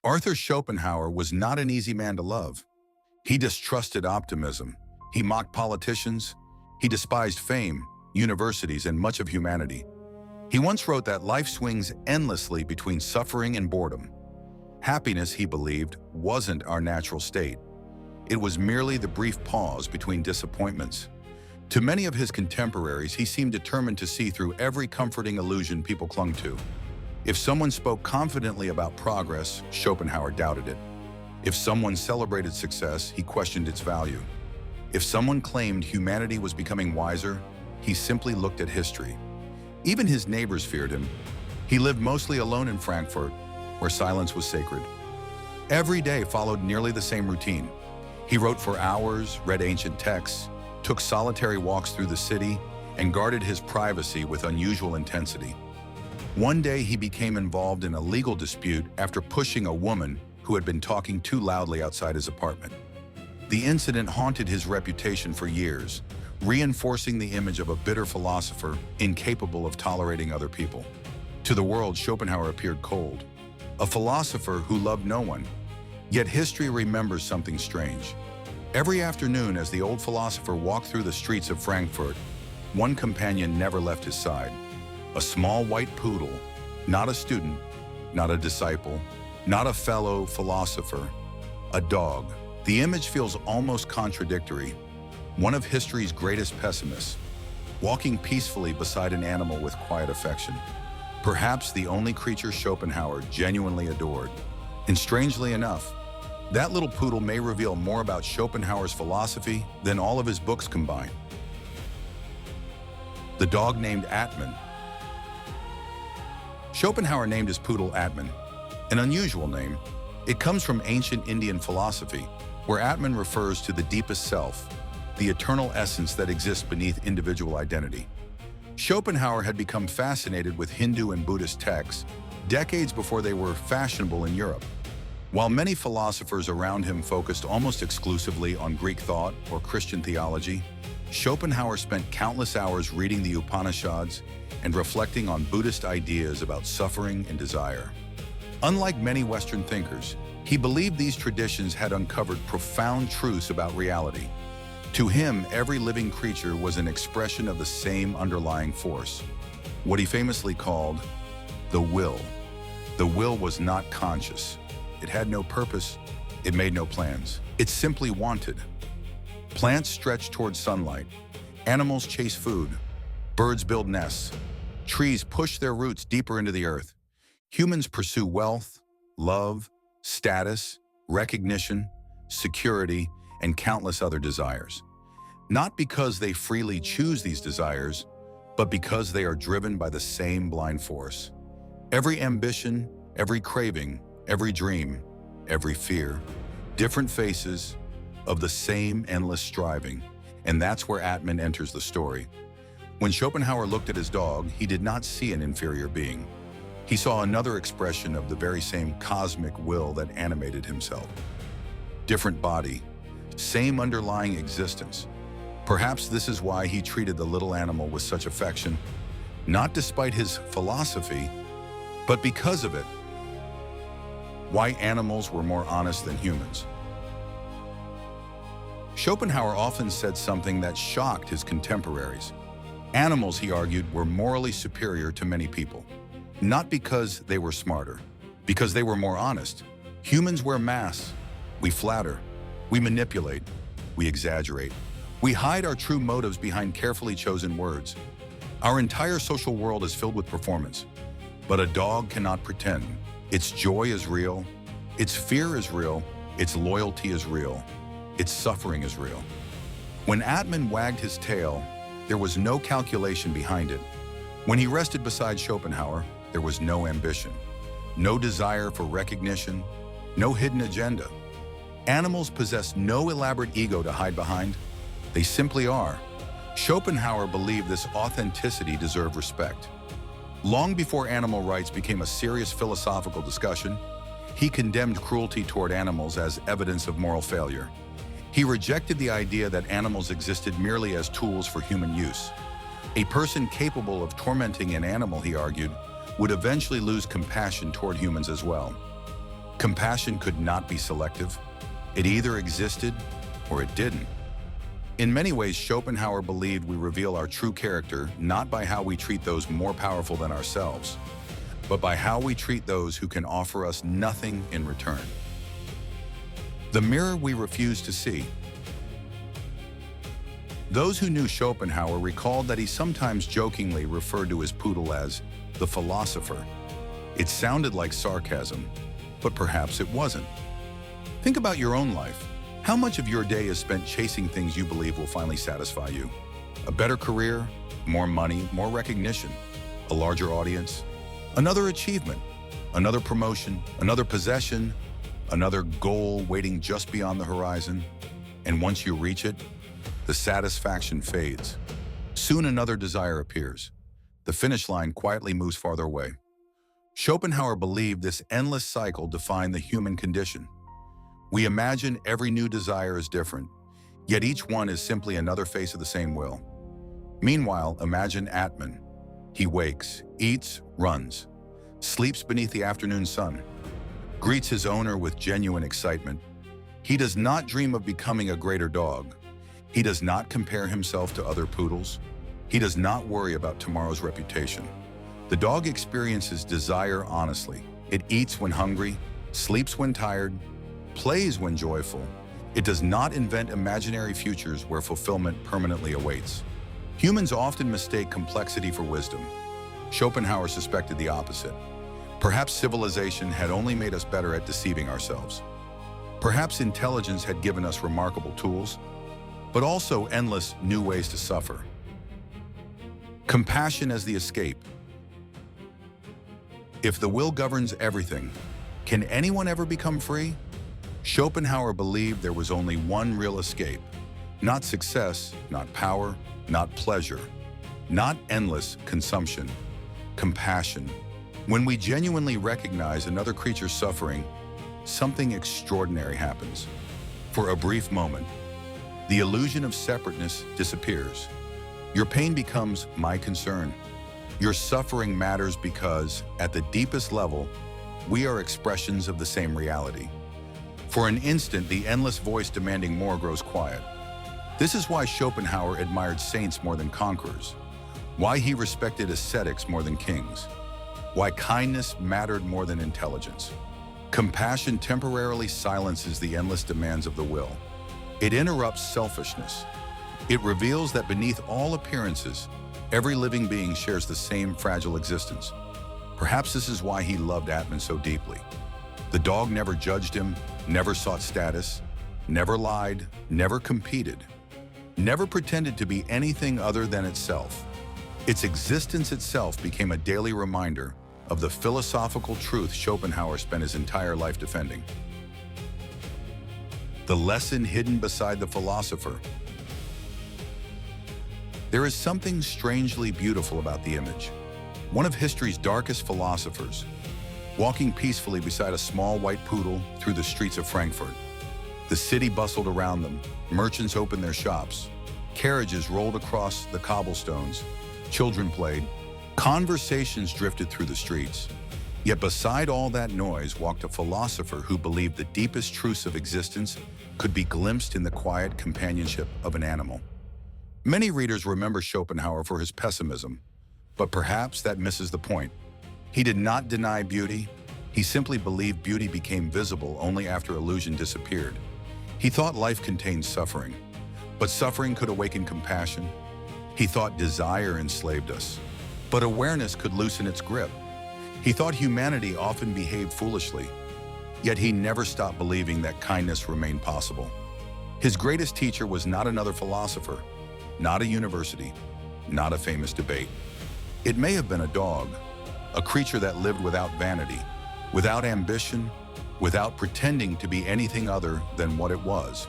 Arthur Schopenhauer was not an easy man to love. He distrusted optimism. He mocked politicians. He despised fame, universities, and much of humanity. He once wrote that life swings endlessly between suffering and boredom. Happiness, he believed, wasn't our natural state. It was merely the brief pause between disappointments. To many of his contemporaries, he seemed determined to see through every comforting illusion people clung to. If someone spoke confidently about progress, Schopenhauer doubted it. If someone celebrated success, he questioned its value. If someone claimed humanity was becoming wiser, he simply looked at history. Even his neighbors feared him. He lived mostly alone in Frankfurt, where silence was sacred. Every day followed nearly the same routine. He wrote for hours, read ancient texts, took solitary walks through the city, and guarded his privacy with unusual intensity. One day he became involved in a legal dispute after pushing a woman who had been talking too loudly outside his apartment. The incident haunted his reputation for years, reinforcing the image of a bitter philosopher incapable of tolerating other people. To the world, Schopenhauer appeared cold, a philosopher who loved no one. Yet history remembers something strange. Every afternoon, as the old philosopher walked through the streets of Frankfurt, one companion never left his side. A small white poodle, not a student, not a disciple, not a fellow philosopher, a dog. The image feels almost contradictory. One of history's greatest pessimists, walking peacefully beside an animal with quiet affection. Perhaps the only creature Schopenhauer genuinely adored. And strangely enough, that little poodle may reveal more about Schopenhauer's philosophy than all of his books combined. The Dog Named Atman. Schopenhauer named his poodle Atman, an unusual name. It comes from ancient Indian philosophy, where Atman refers to the deepest self, the eternal essence that exists beneath individual identity. Schopenhauer had become fascinated with Hindu and Buddhist texts decades before they were fashionable in Europe. While many philosophers around him focused almost exclusively on Greek thought or Christian theology, Schopenhauer spent countless hours reading the Upanishads and reflecting on Buddhist ideas about suffering and desire. Unlike many Western thinkers, he believed these traditions had uncovered profound truths about reality. To him, every living creature was an expression of the same underlying force, what he famously called the will. The will was not conscious. It had no purpose. It made no plans. It simply wanted. Plants stretch toward sunlight. Animals chase food. Birds build nests. Trees push their roots deeper into the earth. Humans pursue wealth, love, status, recognition, security, and countless other desires. Not because they freely choose these desires, but because they are driven by the same blind force. Every ambition, every craving, every dream, every fear, different faces of the same endless striving. And that's where Atman enters the story. When Schopenhauer looked at his dog, he did not see an inferior being. He saw another expression of the very same cosmic will that animated himself. Different body, same underlying existence. Perhaps this is why he treated the little animal with such affection, not despite his philosophy, but because of it. Why animals were more honest than humans. Schopenhauer often said something that shocked his contemporaries. Animals, he argued, were morally superior to many people. Not because they were smarter, because they were more honest. Humans wear masks. We flatter. We manipulate. We exaggerate. We hide our true motives behind carefully chosen words. Our entire social world is filled with performance. But a dog cannot pretend. Its joy is real. Its fear is real. Its loyalty is real. Its suffering is real. When Atman wagged his tail, there was no calculation behind it. When he rested beside Schopenhauer, there was no ambition, no desire for recognition, no hidden agenda. Animals possess no elaborate ego to hide behind. They simply are. Schopenhauer believed this authenticity deserved respect. Long before animal rights became a serious philosophical discussion, he condemned cruelty toward animals as evidence of moral failure. He rejected the idea that animals existed merely as tools for human use. A person capable of tormenting an animal, he argued, would eventually lose compassion toward humans as well. Compassion could not be selective. It either existed or it didn't. In many ways, Schopenhauer believed we reveal our true character not by how we treat those more powerful than ourselves, but by how we treat those who can offer us nothing in return. The mirror we refuse to see. Those who knew Schopenhauer recalled that he sometimes jokingly referred to his poodle as the philosopher. It sounded like sarcasm, but perhaps it wasn't. Think about your own life. How much of your day is spent chasing things you believe will finally satisfy you? A better career, more money, more recognition, a larger audience, another achievement, another promotion, another possession, another goal waiting just beyond the horizon. And once you reach it, the satisfaction fades. Soon another desire appears. The finish line quietly moves farther away. Schopenhauer believed this endless cycle defined the human condition. We imagine every new desire is different, yet each one is simply another face of the same will. Meanwhile, imagine Atman. He wakes, eats, runs, sleeps beneath the afternoon sun, greets his owner with genuine excitement. He does not dream of becoming a greater dog. He does not compare himself to other poodles. He does not worry about tomorrow's reputation. The dog experiences desire honestly. It eats when hungry, sleeps when tired, plays when joyful. It does not invent imaginary futures where fulfillment permanently awaits. Humans often mistake complexity for wisdom. Schopenhauer suspected the opposite. Perhaps civilization had only made us better at deceiving ourselves. Perhaps intelligence had given us remarkable tools, but also endless new ways to suffer. Compassion as the escape. If the will governs everything, can anyone ever become free? Schopenhauer believed there was only one real escape. Not success, not power, not pleasure, not endless consumption. Compassion. When we genuinely recognize another creature's suffering, something extraordinary happens. For a brief moment, the illusion of separateness disappears. Your pain becomes my concern. Your suffering matters because, at the deepest level, we are expressions of the same reality. For an instant, the endless voice demanding more grows quiet. This is why Schopenhauer admired saints more than conquerors, why he respected ascetics more than kings, why kindness mattered more than intelligence. Compassion temporarily silences the endless demands of the will. It interrupts selfishness. It reveals that beneath all appearances, every living being shares the same fragile existence. Perhaps this is why he loved Atman so deeply. The dog never judged him, never sought status, never lied, never competed, never pretended to be anything other than itself. Its existence itself became a daily reminder of the philosophical truth Schopenhauer spent his entire life defending. The lesson hidden beside the philosopher. There is something strangely beautiful about the image. One of history's darkest philosophers, walking peacefully beside a small white poodle through the streets of Frankfurt. The city bustled around them, merchants opened their shops, carriages rolled across the cobblestones, children played, conversations drifted through the streets. Yet beside all that noise walked a philosopher who believed the deepest truths of existence could be glimpsed in the quiet companionship of an animal. Many readers remember Schopenhauer for his pessimism, but perhaps that misses the point. He did not deny beauty. He simply believed beauty became visible only after illusion disappeared. He thought life contained suffering, but suffering could awaken compassion. He thought desire enslaved us, but awareness could loosen its grip. He thought humanity often behaved foolishly, yet he never stopped believing that kindness remained possible. His greatest teacher was not another philosopher, not a university, not a famous debate. It may have been a dog, a creature that lived without vanity, without ambition, without pretending to be anything other than what it was.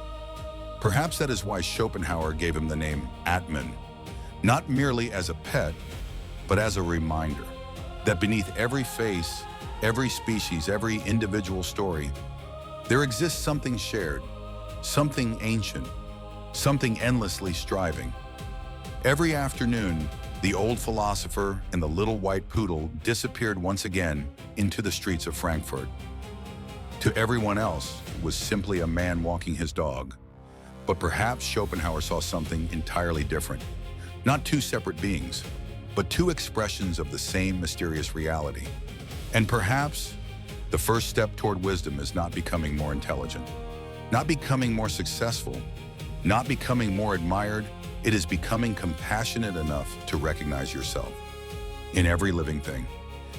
Perhaps that is why Schopenhauer gave him the name Atman, not merely as a pet, but as a reminder that beneath every face, every species, every individual story, there exists something shared, something ancient, something endlessly striving. Every afternoon, the old philosopher and the little white poodle disappeared once again into the streets of Frankfurt. To everyone else, it was simply a man walking his dog. But perhaps Schopenhauer saw something entirely different. Not two separate beings, but two expressions of the same mysterious reality. And perhaps the first step toward wisdom is not becoming more intelligent, not becoming more successful, not becoming more admired. It is becoming compassionate enough to recognize yourself in every living thing.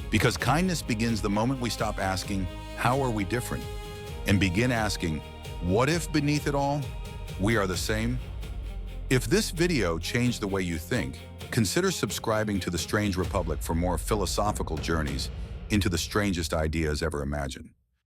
Because kindness begins the moment we stop asking, how are we different? And begin asking, what if beneath it all, we are the same? If this video changed the way you think, consider subscribing to The Strange Republic for more philosophical journeys into the strangest ideas ever imagined.